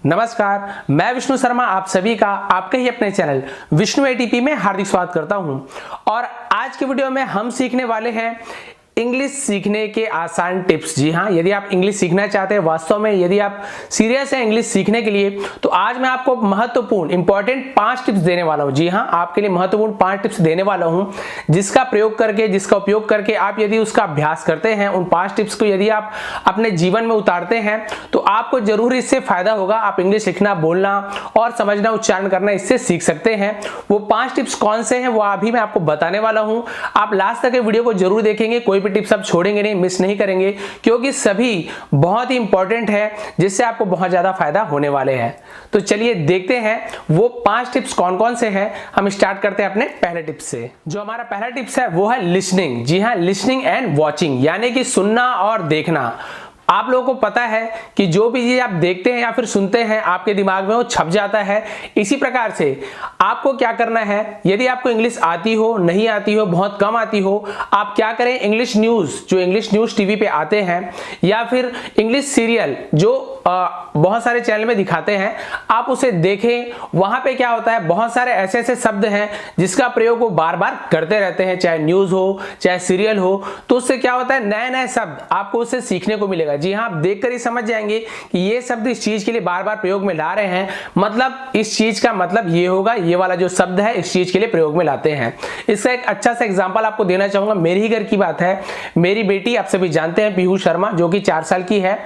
नमस्कार, मैं विष्णु शर्मा आप सभी का आपके ही अपने चैनल विष्णु एटीपी में हार्दिक स्वागत करता हूं। और आज की वीडियो में हम सीखने वाले हैं इंग्लिश सीखने के आसान टिप्स। जी हाँ, यदि आप इंग्लिश सीखना चाहते हैं, वास्तव में यदि आप सीरियस हैं इंग्लिश सीखने के लिए, तो आज मैं आपको महत्वपूर्ण इंपॉर्टेंट 5 टिप्स देने वाला हूं। जी हाँ, आपके लिए महत्वपूर्ण 5 टिप्स देने वाला हूं, जिसका उपयोग करके आप यदि उसका अभ्यास करते हैं, उन 5 टिप्स को यदि आप अपने जीवन में उतारते हैं तो आपको जरूर इससे फायदा होगा। आप इंग्लिश लिखना, बोलना और समझना, उच्चारण करना इससे सीख सकते हैं। वो 5 टिप्स कौन से हैं वो अभी मैं आपको बताने वाला हूं। आप लास्ट तक वीडियो को जरूर देखेंगे, कोई भी टिप्स आप छोड़ेंगे नहीं, मिस नहीं करेंगे, क्योंकि सभी बहुत ही इंपॉर्टेंट है, जिससे आपको बहुत ज्यादा फायदा होने वाले हैं। तो चलिए देखते हैं वो 5 टिप्स कौन कौन से हैं। हम स्टार्ट करते हैं अपने पहले टिप्स से। जो हमारा पहला टिप्स है वो है लिसनिंग। जी हाँ, लिसनिंग एंड वॉचिंग, यानी कि सुनना और देखना। आप लोगों को पता है कि जो भी चीज आप देखते हैं या फिर सुनते हैं, आपके दिमाग में वो छप जाता है। इसी प्रकार से आपको क्या करना है, यदि आपको इंग्लिश आती हो, नहीं आती हो, बहुत कम आती हो, आप क्या करें, इंग्लिश न्यूज, जो इंग्लिश न्यूज टीवी पे आते हैं, या फिर इंग्लिश सीरियल जो बहुत सारे चैनल में दिखाते हैं, आप उसे देखें। वहां पे क्या होता है, बहुत सारे ऐसे ऐसे शब्द हैं जिसका प्रयोग वो बार बार करते रहते हैं, चाहे न्यूज हो चाहे सीरियल हो। तो उससे क्या होता है, नए नए शब्द आपको उससे सीखने को मिलेगा। जी हाँ, आप देखकर ही समझ जाएंगे कि ये शब्द इस चीज के लिए बार बार प्रयोग में ला रहे हैं, मतलब इस चीज का मतलब ये होगा, ये वाला जो शब्द है इस चीज के लिए प्रयोग में लाते हैं। इसका एक अच्छा सा एग्जांपल आपको देना चाहूंगा। मेरी ही घर की बात है। मेरी बेटी, आप सभी जानते हैं, पीहू शर्मा, जो कि 4 साल की है,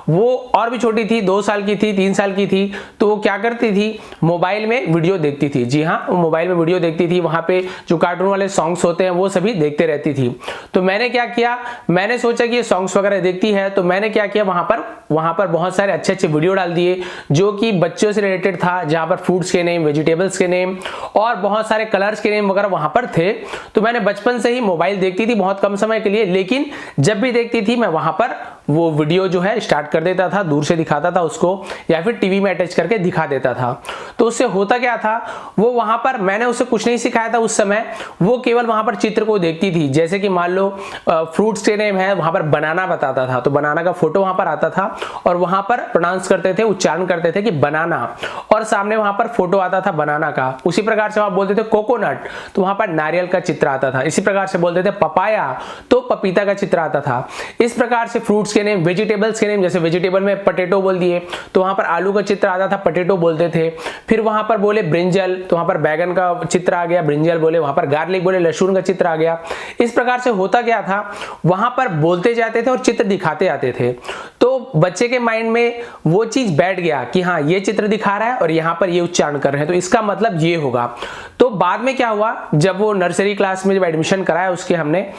वो और भी छोटी थी, 2 साल की थी, 3 साल की थी, तो वो क्या करती थी, मोबाइल में वीडियो देखती थी। जी हाँ, वो मोबाइल में वीडियो देखती थी, वहां पे जो कार्टून वाले सॉन्ग्स होते हैं वो सभी देखते रहती थी। तो मैंने क्या किया, मैंने सोचा कि ये सॉन्ग्स वगैरह देखती है, तो मैंने क्या किया, वहां पर बहुत सारे अच्छे अच्छे वीडियो डाल दिए जो कि बच्चों से रिलेटेड था, जहां पर फ्रूट्स के नेम, वेजिटेबल्स के नेम और बहुत सारे कलर्स के नेम वगैरह वहां पर थे। तो मैंने बचपन से ही मोबाइल देखती थी बहुत कम समय के लिए, लेकिन जब भी देखती थी मैं वहां पर वो वीडियो जो है स्टार्ट कर देता था, दूर से दिखाता था उसको, या फिर टीवी में अटैच करके दिखा देता था। तो उससे होता क्या था, वो वहां पर मैंने उसे कुछ नहीं सिखाया था उस समय, वो केवल वहां पर चित्र को देखती थी। जैसे कि मान लो फ्रूट्स के नेम है, वहां पर बनाना बताता था, तो बनाना का फोटो वहां पर आता था और वहां पर प्रोनाउंस करते थे, उच्चारण करते थे कि बनाना, और सामने वहां पर फोटो आता था बनाना का। उसी प्रकार से वहां बोलते थे कोकोनट, तो वहां पर नारियल का चित्र आता था। इसी प्रकार से बोलते थे पपाया, तो पपीता का चित्र आता था। इस प्रकार से फ्रूट्स के नेम, वेजिटेबल्स के नेम, जैसे वेजिटेबल में पटेटो बोल दिए तो वहां पर आलू का चित्र आता था, पटेटो बोलते थे। फिर वहां पर बोले ब्रिंजल, तो वहां पर बैगन का चित्र आ गया, ब्रिंजल बोले। वहां पर गार्लिक बोले, लहसुन का चित्र आ गया। इस प्रकार से होता क्या था, वहां पर बोलते जाते थे और चित्र दिखाते आते थे। तो बच्चे के माइंड में वो चीज बैठ गया कि हाँ, ये चित्र दिखा रहा है और यहाँ पर ये उच्चारण कर रहे हैं, तो इसका मतलब ये होगा। तो बाद में क्या हुआ, जब वो नर्सरी क्लास में जब एडमिशन कराया उसके हमने,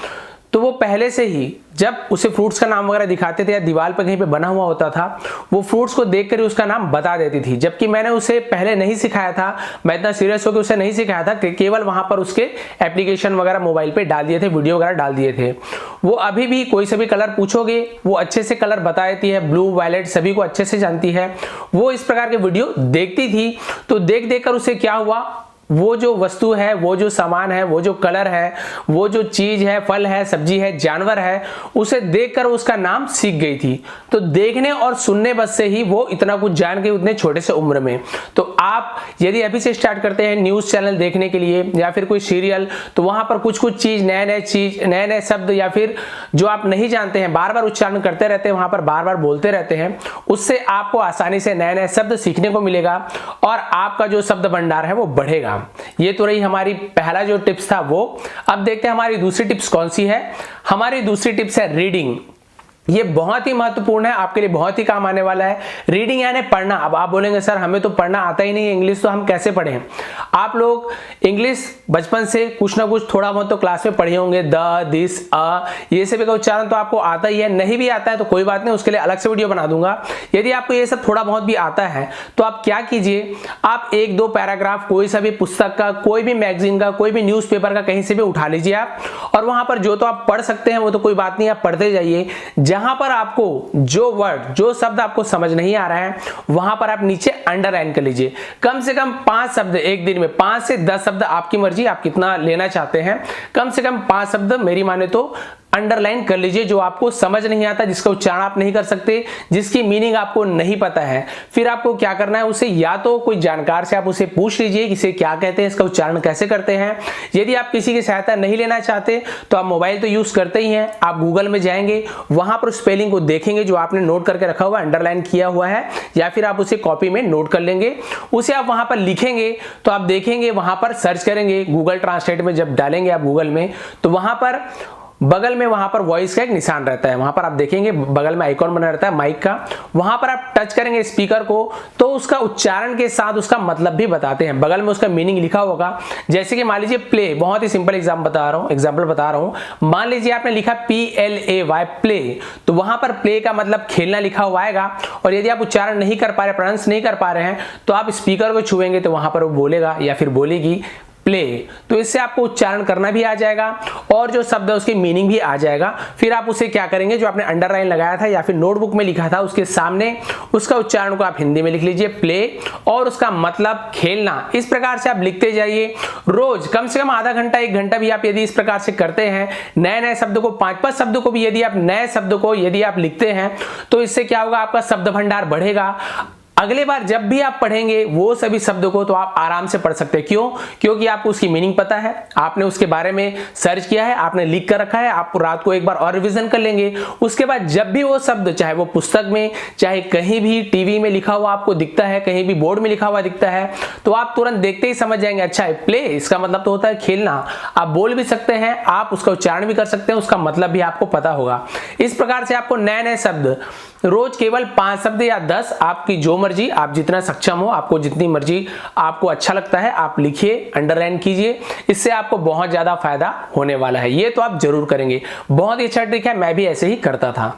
तो वो पहले से ही जब उसे फ्रूट्स का नाम वगैरह दिखाते थे या दीवार पर कहीं पे बना हुआ होता था, वो फ्रूट्स को देखकर ही उसका नाम बता देती थी। जबकि मैंने उसे पहले नहीं सिखाया था, मैं इतना सीरियस होकर उसे नहीं सिखाया था, केवल वहां पर उसके एप्लीकेशन वगैरह मोबाइल पे डाल दिए थे, वीडियो वगैरह डाल दिए थे। वो अभी भी कोई से भी कलर पूछोगे वो अच्छे से कलर बता देती है, ब्लू, वायलेट सभी को अच्छे से जानती है। वो इस प्रकार के वीडियो देखती थी। तो देख देख कर उसे क्या हुआ, वो जो वस्तु है, वो जो सामान है, वो जो कलर है, वो जो चीज है, फल है, सब्जी है, जानवर है, उसे देखकर उसका नाम सीख गई थी। तो देखने और सुनने बस से ही वो इतना कुछ जान गई उतने छोटे से उम्र में। तो आप यदि अभी से स्टार्ट करते हैं न्यूज चैनल देखने के लिए या फिर कोई सीरियल, तो वहां पर कुछ कुछ चीज, नए नए शब्द या फिर जो आप नहीं जानते हैं, बार बार उच्चारण करते रहते हैं, वहां पर बार बार बोलते रहते हैं, उससे आपको आसानी से नए नए शब्द सीखने को मिलेगा और आपका जो शब्द भंडार है वो बढ़ेगा। ये तो रही हमारी पहला जो टिप्स था वो। अब देखते हैं हमारी दूसरी टिप्स कौन सी है। हमारी दूसरी टिप्स है रीडिंग। ये बहुत ही महत्वपूर्ण है, आपके लिए बहुत ही काम आने वाला है। रीडिंग यानी पढ़ना। अब आप बोलेंगे सर हमें तो पढ़ना आता ही नहीं है इंग्लिश, तो हम कैसे पढ़ें। आप लोग इंग्लिश बचपन से कुछ ना कुछ थोड़ा बहुत तो क्लास में पढ़े होंगे, द, दिस, अ, ये सभी का उच्चारण तो आपको आता ही है। नहीं भी आता है तो कोई बात नहीं, उसके लिए अलग से वीडियो बना दूंगा। यदि आपको ये सब थोड़ा बहुत भी आता है तो आप क्या कीजिए, आप 1-2 पैराग्राफ कोई सा भी पुस्तक का, कोई भी मैगजीन का, कोई भी न्यूज़पेपर का, कहीं से भी उठा लीजिए आप, और वहां पर जो तो आप पढ़ सकते हैं वो तो कोई बात नहीं, आप पढ़ते जाइए। जहां पर आपको जो वर्ड, जो शब्द आपको समझ नहीं आ रहा है, वहां पर आप नीचे अंडरलाइन कर लीजिए। कम से कम 5 शब्द एक दिन में, 5 से 10 शब्द, आपकी मर्जी आप कितना लेना चाहते हैं, कम से कम 5 शब्द मेरी माने तो अंडरलाइन कर लीजिए, जो आपको समझ नहीं आता, जिसका उच्चारण आप नहीं कर सकते, जिसकी मीनिंग आपको नहीं पता है। फिर आपको क्या करना है, उसे या तो कोई जानकार से आप उसे पूछ लीजिए कि इसे क्या कहते हैं, इसका उच्चारण कैसे करते हैं। यदि आप किसी की सहायता नहीं लेना चाहते तो आप मोबाइल तो यूज करते ही हैं, आप गूगल में जाएंगे, वहां पर स्पेलिंग को देखेंगे जो आपने नोट करके रखा हुआ है, अंडरलाइन किया हुआ है, या फिर आप उसे कॉपी में नोट कर लेंगे, उसे आप वहां पर लिखेंगे। तो आप देखेंगे वहां पर सर्च करेंगे, गूगल ट्रांसलेट में जब डालेंगे आप गूगल में, तो वहां पर बगल में वहां पर वॉइस का एक निशान रहता है, वहां पर आप देखेंगे बगल में आइकॉन बना रहता है माइक का, वहां पर आप टच करेंगे स्पीकर को, तो उसका उच्चारण के साथ उसका मतलब भी बताते हैं, बगल में उसका मीनिंग लिखा होगा। जैसे कि मान लीजिए प्ले, बहुत ही सिंपल एग्जाम्पल बता रहा हूं, मान लीजिए आपने लिखा PLAY प्ले, तो वहां पर प्ले का मतलब खेलना लिखा हुआ आएगा, और यदि आप उच्चारण नहीं कर पा रहे, प्रोनाउंस नहीं कर पा रहे हैं, तो आप स्पीकर को छुएंगे तो वहां पर वो बोलेगा या फिर बोलेगी प्ले, तो इससे आपको उच्चारण करना भी आ जाएगा और जो शब्द है उसकी मीनिंग भी आ जाएगा। फिर आप उसे क्या करेंगे, जो आपने अंडरलाइन लगाया था या फिर नोटबुक में लिखा था उसके सामने उसका उच्चारण को आप हिंदी में लिख लीजिए प्ले, और उसका मतलब खेलना। इस प्रकार से आप लिखते जाइए, रोज कम से कम आधा घंटा 1 घंटा भी आप यदि इस प्रकार से करते हैं, नए नए शब्दों को 5-5 शब्दों को भी यदि आप नए शब्दों को यदि आप लिखते हैं, तो इससे क्या होगा, आपका शब्द भंडार बढ़ेगा। अगली बार जब भी आप पढ़ेंगे वो सभी शब्दों को तो आप आराम से पढ़ सकते हैं। क्यों? क्योंकि आपको उसकी मीनिंग पता है, आपने उसके बारे में सर्च किया है, आपने लिख कर रखा है, आप रात को एक बार और रिवीजन कर लेंगे। उसके बाद जब भी वो शब्द, चाहे वो पुस्तक में, चाहे कहीं भी टीवी में लिखा हुआ आपको दिखता है, कहीं भी बोर्ड में लिखा हुआ दिखता है, तो आप तुरंत देखते ही समझ जाएंगे, अच्छा है प्ले, इसका मतलब तो होता है खेलना। आप बोल भी सकते हैं, आप उसका उच्चारण भी कर सकते हैं, उसका मतलब भी आपको पता होगा। इस प्रकार से आपको नए नए शब्द रोज केवल 5 शब्द या 10, आपकी जो मर्जी, आप जितना सक्षम हो, आपको जितनी मर्जी आपको अच्छा लगता है आप लिखिए, अंडरलाइन कीजिए, इससे आपको बहुत ज्यादा फायदा होने वाला है। ये तो आप जरूर करेंगे, बहुत ही अच्छा ट्रिक है, मैं भी ऐसे ही करता था।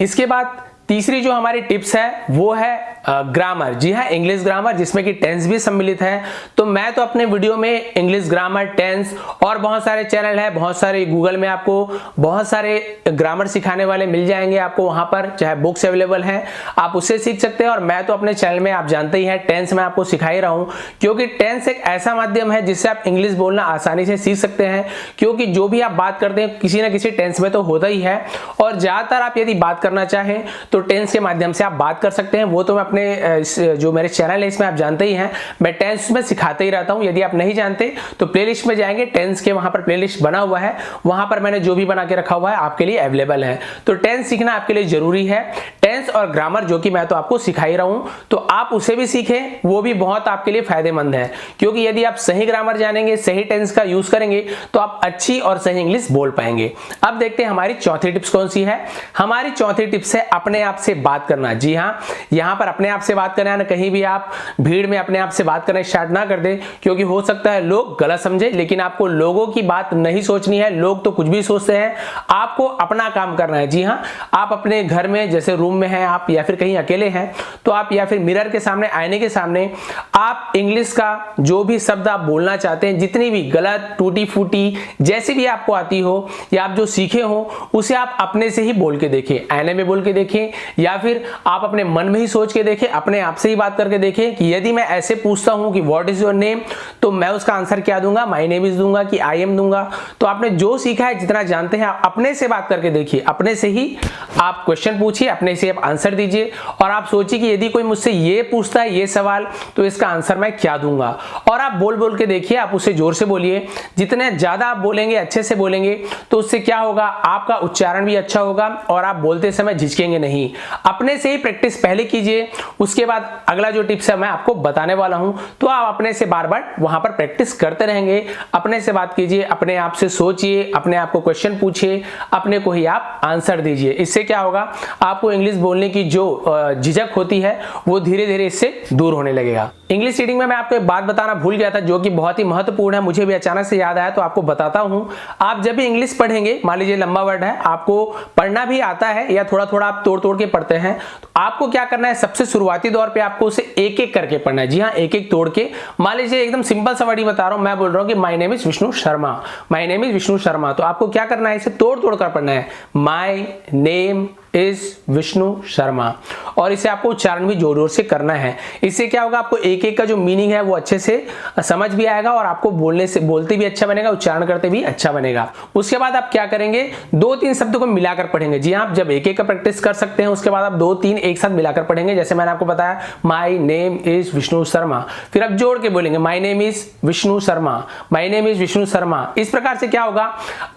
इसके बाद तीसरी जो हमारी टिप्स है वो है ग्रामर। जी हाँ, इंग्लिश ग्रामर, जिसमें कि टेंस भी सम्मिलित है। तो मैं तो अपने वीडियो में इंग्लिश ग्रामर, टेंस और बहुत सारे चैनल है, बहुत सारे गूगल में आपको बहुत सारे ग्रामर सिखाने वाले मिल जाएंगे आपको, वहां पर चाहे बुक्स अवेलेबल हैं, आप उससे सीख सकते हैं। और मैं तो अपने चैनल में, आप जानते ही हैं, टेंस में आपको सिखा ही रहा हूं, क्योंकि टेंस एक ऐसा माध्यम है जिससे आप इंग्लिश बोलना आसानी से सीख सकते हैं। क्योंकि जो भी आप बात करते हैं किसी ना किसी टेंस में तो होता ही है, और ज्यादातर आप यदि बात करना चाहें तो टेंस के माध्यम से आप बात कर सकते हैं। वो तो मैं अपने जो मेरे चैनल है इसमें आप जानते ही हैं, मैं टेंस में सिखाते ही रहता हूं। यदि आप नहीं जानते तो प्लेलिस्ट में जाएंगे, टेंस के वहां पर प्लेलिस्ट बना हुआ है, वहां पर मैंने जो भी बना के रखा हुआ है आपके लिए अवेलेबल है। तो टेंस सीखना आपके लिए जरूरी है, टेंस और ग्रामर जो कि मैं तो आपको सिखा ही रहा हूं, तो आप उसे भी सीखें, वो भी बहुत आपके लिए फायदेमंद है। क्योंकि यदि आप सही ग्रामर जानेंगे, सही टेंस का यूज करेंगे, तो आप अच्छी और सही इंग्लिश बोल पाएंगे। अब देखते हैं हमारी चौथी टिप्स कौन सी है। हमारी चौथी टिप्स है अपने आप से बात करना। जी हाँ, यहां पर अपने आप से बात करना है ना, कहीं भी आप भीड़ में अपने आप से बात करना स्टार्ट ना कर दे, क्योंकि हो सकता है लोग गलत समझे। लेकिन आपको लोगों की बात नहीं सोचनी है, लोग तो कुछ भी सोचते हैं, आपको अपना काम करना है। जी हाँ, आप अपने घर में, जैसे रूम में हैं आप, या फिर कहीं अकेले हैं, तो आप या फिर मिरर के सामने, आईने के सामने, आप इंग्लिश का जो भी शब्द आप बोलना चाहते हैं, जितनी भी गलत, टूटी फूटी, जैसी भी आपको आती हो या आप जो सीखे हो, उसे आप अपने से ही बोल के देखें, आईने में बोल के देखें, या फिर आप अपने मन में ही सोच के देखें, अपने आप से ही बात करके देखें कि यदि मैं ऐसे पूछता हूं कि व्हाट इज योर नेम, तो मैं उसका आंसर क्या दूंगा, माय नेम इज दूंगा कि आई एम दूंगा। तो आपने जो सीखा है, जितना जानते हैं, आप अपने से बात करके देखिए, अपने से ही आप क्वेश्चन पूछिए, अपने से आप आंसर दीजिए, और आप सोचिए कि यदि कोई मुझसे ये पूछता है ये सवाल, तो इसका आंसर मैं क्या दूंगा। और आप बोल बोल के देखिए, आप उसे जोर से बोलिए, जितने ज्यादा आप बोलेंगे, अच्छे से बोलेंगे, तो उससे क्या होगा, आपका उच्चारण भी अच्छा होगा और आप बोलते समय झिझकेंगे नहीं। अपने से ही प्रैक्टिस पहले कीजिए, उसके बाद अगला जो टिप्स है मैं आपको बताने वाला हूं, तो आप अपने से बार बार वहां पर प्रैक्टिस करते रहेंगे। अपने से बात कीजिए, अपने आप से सोचिए, अपने आप को क्वेश्चन पूछिए, अपने को ही आप आंसर दीजिए। इससे क्या होगा, आपको इंग्लिश बोलने की जो झिझक होती है वो धीरे धीरे इससे दूर होने लगेगा। इंग्लिश रीडिंग में मैं आपको एक बात बताना भूल गया था, जो कि बहुत ही महत्वपूर्ण है, मुझे भी अचानक से याद आया, तो आपको बताता हूं। आप जब भी इंग्लिश पढ़ेंगे, मान लीजिए लंबा वर्ड है, आपको पढ़ना भी आता है या थोड़ा थोड़ा आप तोड़ तोड़ के पढ़ते हैं, तो आपको क्या करना है, सबसे शुरुआती दौर पे आपको उसे एक एक करके पढ़ना है। जी हाँ, एक एक तोड़ के। मान लीजिए एकदम सिंपल सा वर्ड ही बता रहा हूं, मैं बोल रहा हूं कि my name is Vishnu Sharma, my name is Vishnu Sharma, तो आपको क्या करना है, इसे तोड़ तोड़ कर पढ़ना है। My name is Vishnu Sharma. और इसे आपको उच्चारण भी जोर जोर से करना है। इससे क्या होगा, आपको एक एक का जो मीनिंग है वो अच्छे से समझ भी आएगा और आपको बोलते भी अच्छा बनेगा, उच्चारण करते भी अच्छा बनेगा। उसके बाद आप क्या करेंगे, 2-3 शब्दों को मिलाकर पढ़ेंगे। जी हाँ, आप जब एक एक का प्रैक्टिस कर सकते हैं उसके बाद आप 2-3 एक साथ मिलाकर पढ़ेंगे। जैसे मैंने आपको बताया my name is Vishnu Sharma, फिर आप जोड़ के बोलेंगे my name is Vishnu Sharma, my name is Vishnu Sharma. इस प्रकार से क्या होगा,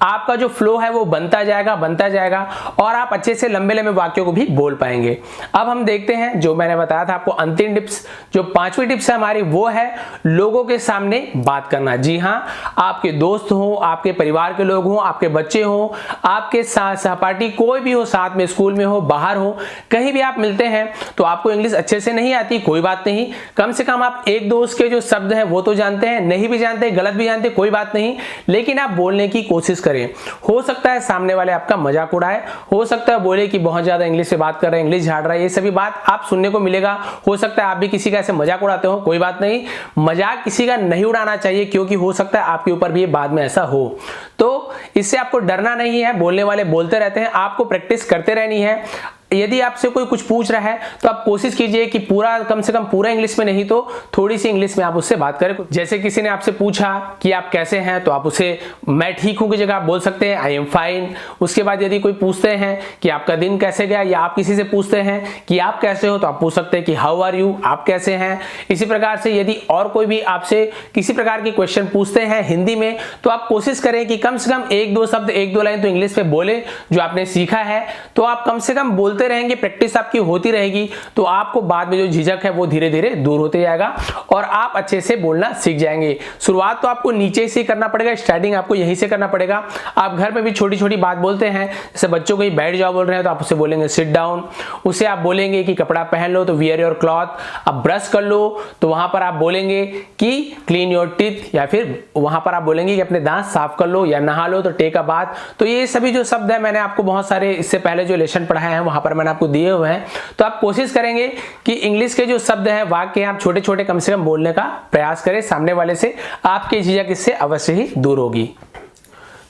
आपका जो फ्लो है वो बनता जाएगा और आप अच्छे से लंबे लंबे वाक्यों को भी बोल पाएंगे। अब हम देखते हैं, जो मैंने बताया था आपको अंतिम टिप्स, जो 5वीं टिप्स है हमारी, वो है लोगों के सामने बात करना। जी हाँ, आपके दोस्त हो, आपके परिवार के लोग हो, आपके बच्चे हो, आपके सहपाठी कोई भी हो, साथ में स्कूल में हो, बाहर हो, कहीं भी आप मिलते हैं तो आपको इंग्लिश अच्छे से नहीं आती, कोई बात नहीं, कम से कम आप एक दो उसके जो शब्द हैं वो तो जानते हैं, नहीं भी जानते, गलत भी जानते, कोई बात नहीं, लेकिन आप बोलने की कोशिश करें। हो सकता है सामने वाले आपका मजाक उड़ाए, हो सकता है बोले कि बहुत ज्यादा इंग्लिश से बात कर रहे हैं, इंग्लिश झाड़ रहा है, ये सभी बात आप सुनने को मिलेगा। हो सकता है आप भी किसी का ऐसे मजाक उड़ाते हो, कोई बात नहीं, मजाक किसी का नहीं उड़ाना चाहिए, क्योंकि हो सकता है आपके ऊपर भी बाद में ऐसा हो। तो इससे आपको डरना नहीं है, बोलने वाले बोलते रहते हैं, आपको प्रैक्टिस करते रहनी है। यदि आपसे कोई कुछ पूछ रहा है तो आप कोशिश कीजिए कि पूरा, कम से कम पूरा इंग्लिश में नहीं तो थोड़ी सी इंग्लिश में आप उससे बात करें। जैसे किसी ने आपसे पूछा कि आप कैसे हैं, तो आप उसे मैं ठीक हूं की जगह आप बोल सकते हैं आई एम फाइन। उसके बाद यदि कोई पूछते हैं कि आपका दिन कैसे गया, या आप किसी से पूछते हैं कि आप कैसे हो, तो आप पूछ सकते हैं कि हाउ आर यू, आप कैसे हैं। इसी प्रकार से यदि और कोई भी आपसे किसी प्रकार के क्वेश्चन पूछते हैं हिंदी में, तो आप कोशिश करें कि कम से कम 1-2 शब्द, 1-2 लाइन तो इंग्लिश में बोले जो आपने सीखा है। तो आप कम से कम बोलते रहेंगे, प्रैक्टिस आपकी होती रहेगी, तो आपको बाद में जो झिझक है वो धीरे धीरे दूर होते जाएगा और आप अच्छे से बोलना सीख जाएंगे। शुरुआत तो आपको नीचे से करना पड़ेगा, स्टार्टिंग आपको यहीं से करना पड़ेगा। आप घर में भी छोटी छोटी बात बोलते हैं, जैसे बच्चों को ही बैठ जाओ बोल रहे हैं तो आप उसे बोलेंगे सिट डाउन। उसे आप बोलेंगे कि कपड़ा पहन लो तो वियर योर क्लॉथ। अब ब्रश कर लो तो वहां पर आप बोलेंगे कि क्लीन योर टीथ, या फिर वहां पर आप बोलेंगे कि अपने दांत साफ कर लो, या नहा लो तो टेक अ बाथ। तो ये सभी जो शब्द है मैंने आपको बहुत सारे इससे पहले जो लेसन पढ़ाए हैं वहां पर मैंने आपको दिए हुए हैं। तो आप कोशिश करेंगे कि इंग्लिश के जो शब्द हैं, वाक्य आप छोटे छोटे कम से कम बोलने का प्रयास करें सामने वाले से, आपकी झिझक इससे अवश्य ही दूर होगी।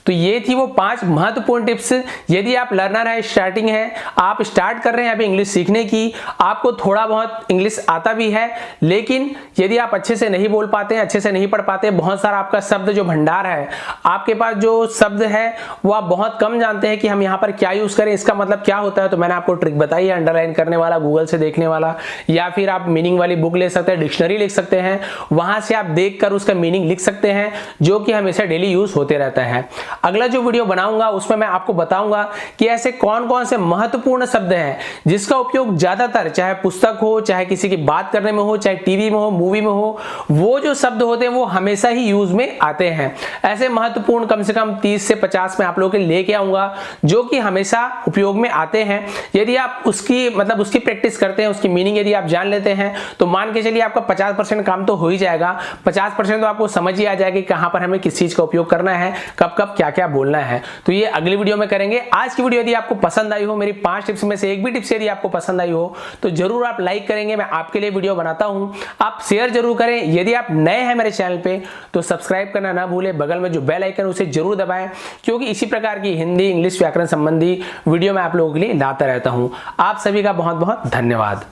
तो ये थी वो 5 महत्वपूर्ण टिप्स। यदि आप लर्नर है, स्टार्टिंग है, आप स्टार्ट कर रहे हैं अभी इंग्लिश सीखने की, आपको थोड़ा बहुत इंग्लिश आता भी है, लेकिन यदि आप अच्छे से नहीं बोल पाते हैं, अच्छे से नहीं पढ़ पाते, बहुत सारा आपका शब्द जो भंडार है, आपके पास जो शब्द है वो आप बहुत कम जानते हैं कि हम यहाँ पर क्या यूज करें, इसका मतलब क्या होता है, तो मैंने आपको ट्रिक बताई है, अंडरलाइन करने वाला, गूगल से देखने वाला, या फिर आप मीनिंग वाली बुक ले सकते हैं, डिक्शनरी लिख सकते हैं, वहां से आप देखकर उसका मीनिंग लिख सकते हैं, जो कि हमेशा डेली यूज होते रहता है। अगला जो वीडियो बनाऊंगा उसमें मैं आपको बताऊंगा कि ऐसे कौन कौन से महत्वपूर्ण शब्द हैं जिसका उपयोग ज्यादातर, चाहे पुस्तक हो, चाहे किसी की बात करने में हो, चाहे टीवी में हो, मूवी में हो, वो जो शब्द होते हैं वो हमेशा ही यूज में आते हैं। ऐसे महत्वपूर्ण कम से कम 30 से 50 में आप लोगों के लेके आऊंगा जो कि हमेशा उपयोग में आते हैं। यदि आप उसकी उसकी प्रैक्टिस करते हैं, उसकी मीनिंग यदि आप जान लेते हैं, तो मान के चलिए आपका 50% काम तो हो ही जाएगा। 50% तो आपको समझ ही आ जाएगा कि कहां पर हमें किस चीज का उपयोग करना है, कब कब क्या क्या बोलना है। तो ये अगली वीडियो में करेंगे। आज की वीडियो यदि आपको पसंद आई हो, मेरी 5 टिप्स में से एक भी टिप्स यदि आपको पसंद आई हो, तो जरूर आप लाइक करेंगे। मैं आपके लिए वीडियो बनाता हूं, आप शेयर जरूर करें। यदि आप नए हैं मेरे चैनल पे तो सब्सक्राइब करना ना भूलें, बगल में जो बेल आइकन उसे जरूर दबाएं, क्योंकि इसी प्रकार की हिंदी, इंग्लिश, व्याकरण संबंधी वीडियो मैं आप लोगों के लिए लाता रहता हूं। आप सभी का बहुत बहुत धन्यवाद।